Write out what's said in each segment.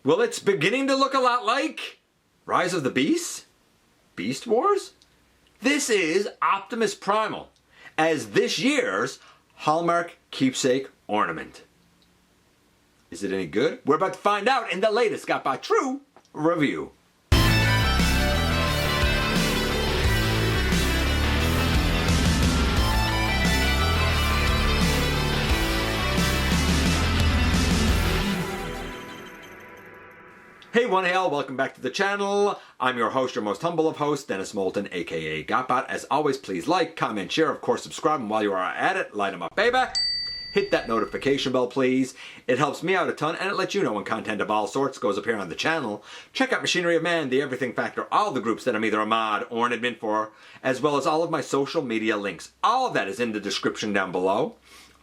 Well, it's beginning to look a lot like Rise of the Beasts? Beast Wars? This is Optimus Primal as this year's Hallmark Keepsake Ornament. Is it any good? We're about to find out in the latest GotBot True review. Hey one hail, welcome back to the channel. I'm your host, your most humble of hosts, Dennis Moulton, aka GotBot. As always, please like, comment, share, of course subscribe, and while you are at it, light them up, baby. Hit that notification bell, please. It helps me out a ton, and it lets you know when content of all sorts goes up here on the channel. Check out Machinery of Man, The Everything Factor, all the groups that I'm either a mod or an admin for, as well as all of my social media links. All of that is in the description down below.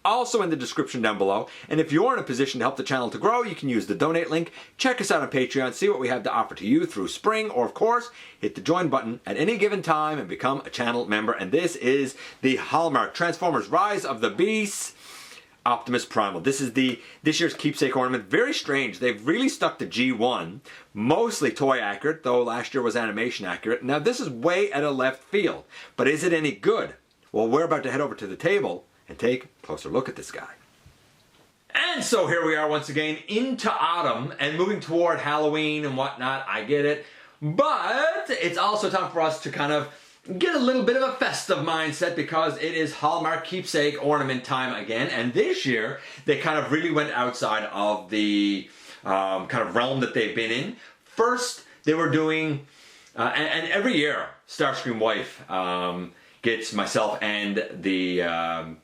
Also in the description down below. And if you're in a position to help the channel to grow, you can use the donate link. Check us out on Patreon, see what we have to offer to you through spring, or of course, hit the join button at any given time and become a channel member. And this is the Hallmark Transformers Rise of the Beasts Optimus Primal. This is this year's keepsake ornament. Very strange. They've really stuck to G1, mostly toy accurate, though last year was animation accurate. Now this is way out of left field, but is it any good? Well, we're about to head over to the table and take a closer look at this guy. And so here we are once again into autumn and moving toward Halloween and whatnot. I get it. But it's also time for us to kind of get a little bit of a festive mindset because it is Hallmark Keepsake Ornament time again. And this year, they kind of really went outside of the kind of realm that they've been in. First, they were doing, and every year, Starscream Wife gets myself and the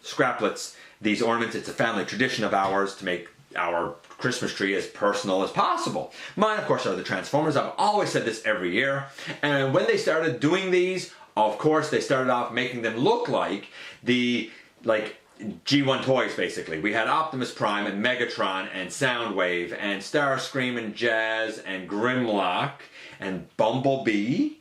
Scraplets these ornaments. It's a family tradition of ours to make our Christmas tree as personal as possible. Mine, of course, are the Transformers. I've always said this every year. And when they started doing these, of course, they started off making them look like the G1 toys, basically. We had Optimus Prime and Megatron and Soundwave and Starscream and Jazz and Grimlock and Bumblebee.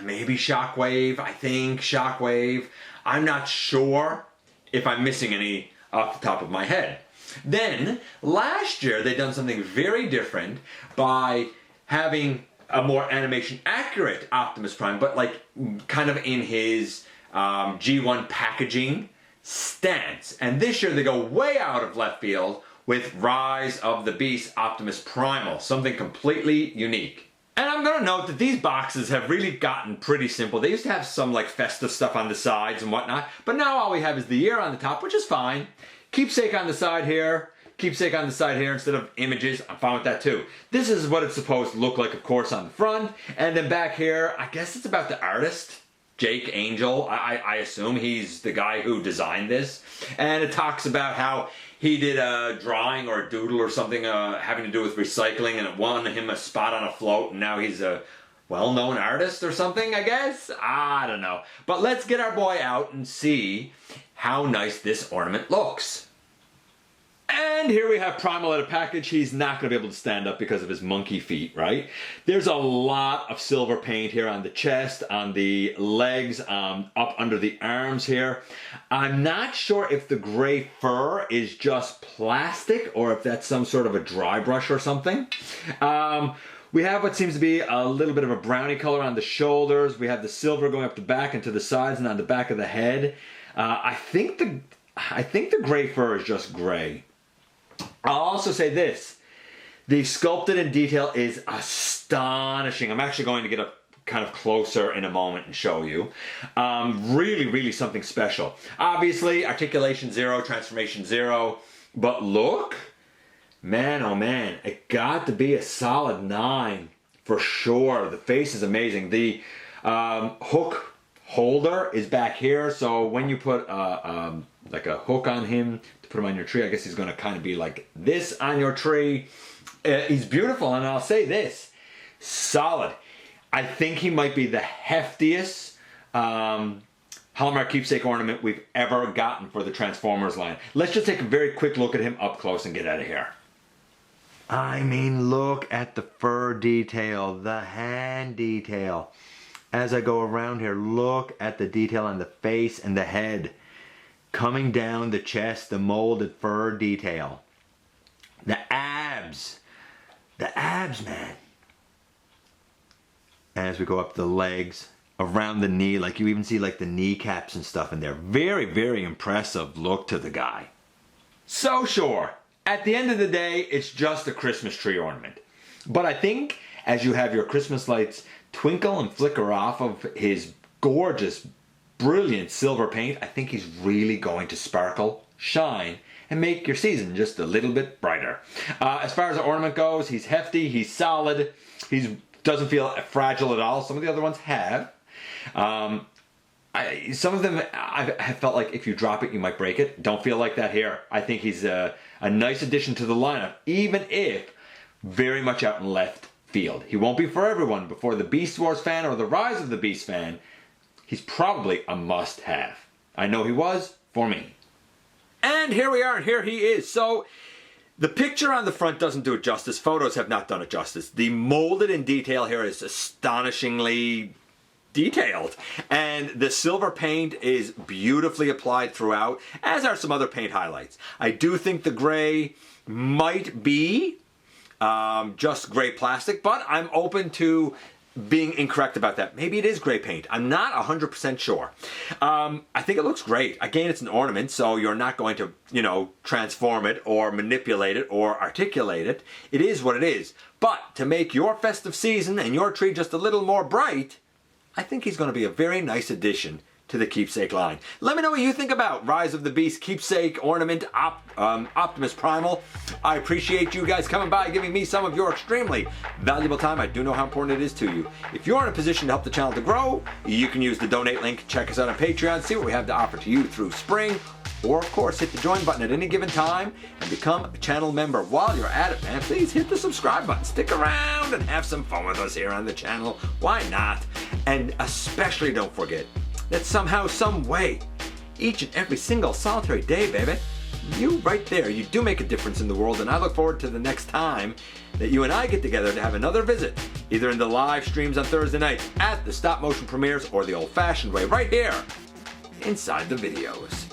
Maybe Shockwave, I think Shockwave. I'm not sure if I'm missing any off the top of my head. Then, last year, they done something very different by having a more animation accurate Optimus Prime, but like kind of in his G1 packaging stance. And this year they go way out of left field with Rise of the Beasts Optimus Primal, something completely unique. And I'm going to note that these boxes have really gotten pretty simple. They used to have some like festive stuff on the sides and whatnot, but now all we have is the year on the top, which is fine. Keepsake on the side here, keepsake on the side here instead of images. I'm fine with that too. This is what it's supposed to look like, of course, on the front. And then back here, I guess it's about the artist, Jake Angel. I assume he's the guy who designed this. And it talks about how he did a drawing or a doodle or something having to do with recycling, and it won him a spot on a float, and now he's a well-known artist or something, I guess? I don't know. But let's get our boy out and see how nice this ornament looks. And here we have Primal at a package. He's not going to be able to stand up because of his monkey feet, right? There's a lot of silver paint here on the chest, on the legs, up under the arms here. I'm not sure if the gray fur is just plastic or if that's some sort of a dry brush or something. We have what seems to be a little bit of a brownie color on the shoulders. We have the silver going up the back and to the sides and on the back of the head. I think the gray fur is just gray. I'll also say this, the sculpted in detail is astonishing. I'm actually going to get up kind of closer in a moment and show you. Really, really something special. Obviously, articulation 0, transformation 0, but look, man, oh man, it got to be a solid 9 for sure. The face is amazing. The hook holder is back here, so when you put like a hook on him to put him on your tree, I guess he's going to kind of be like this on your tree. He's beautiful, and I'll say this, solid. I think he might be the heftiest Hallmark Keepsake ornament we've ever gotten for the Transformers line. Let's just take a very quick look at him up close and get out of here. I mean, look at the fur detail, the hand detail. As I go around here, look at the detail on the face and the head. Coming down the chest, the molded fur detail. The abs. The abs, man. As we go up the legs, around the knee, like you even see like the kneecaps and stuff in there. Very, very impressive look to the guy. So sure, at the end of the day, it's just a Christmas tree ornament. But I think as you have your Christmas lights twinkle and flicker off of his gorgeous, brilliant silver paint, I think he's really going to sparkle, shine, and make your season just a little bit brighter. As far as the ornament goes, he's hefty, he's solid, he doesn't feel fragile at all. Some of the other ones have. Some of them I have felt like if you drop it, you might break it. Don't feel like that here. I think he's a nice addition to the lineup, even if very much out in left field. He won't be for everyone, but for the Beast Wars fan or the Rise of the Beast fan, he's probably a must-have. I know he was for me. And here we are, and here he is. So the picture on the front doesn't do it justice. Photos have not done it justice. The molded in detail here is astonishingly detailed, and the silver paint is beautifully applied throughout, as are some other paint highlights. I do think the gray might be just gray plastic, but I'm open to being incorrect about that. Maybe it is gray paint. I'm not 100% sure. I think it looks great. Again, it's an ornament, so you're not going to, transform it or manipulate it or articulate it. It is what it is. But to make your festive season and your tree just a little more bright, I think he's going to be a very nice addition to the Keepsake line. Let me know what you think about Rise of the Beast Keepsake Ornament Optimus Primal. I appreciate you guys coming by and giving me some of your extremely valuable time. I do know how important it is to you. If you're in a position to help the channel to grow, you can use the donate link. Check us out on Patreon, see what we have to offer to you through spring. Or, of course, hit the join button at any given time and become a channel member. While you're at it, man, please hit the subscribe button. Stick around and have some fun with us here on the channel. Why not? And especially don't forget that somehow, some way, each and every single solitary day, baby, you right there, you do make a difference in the world. And I look forward to the next time that you and I get together to have another visit, either in the live streams on Thursday nights, at the stop motion premieres, or the old-fashioned way right here inside the videos.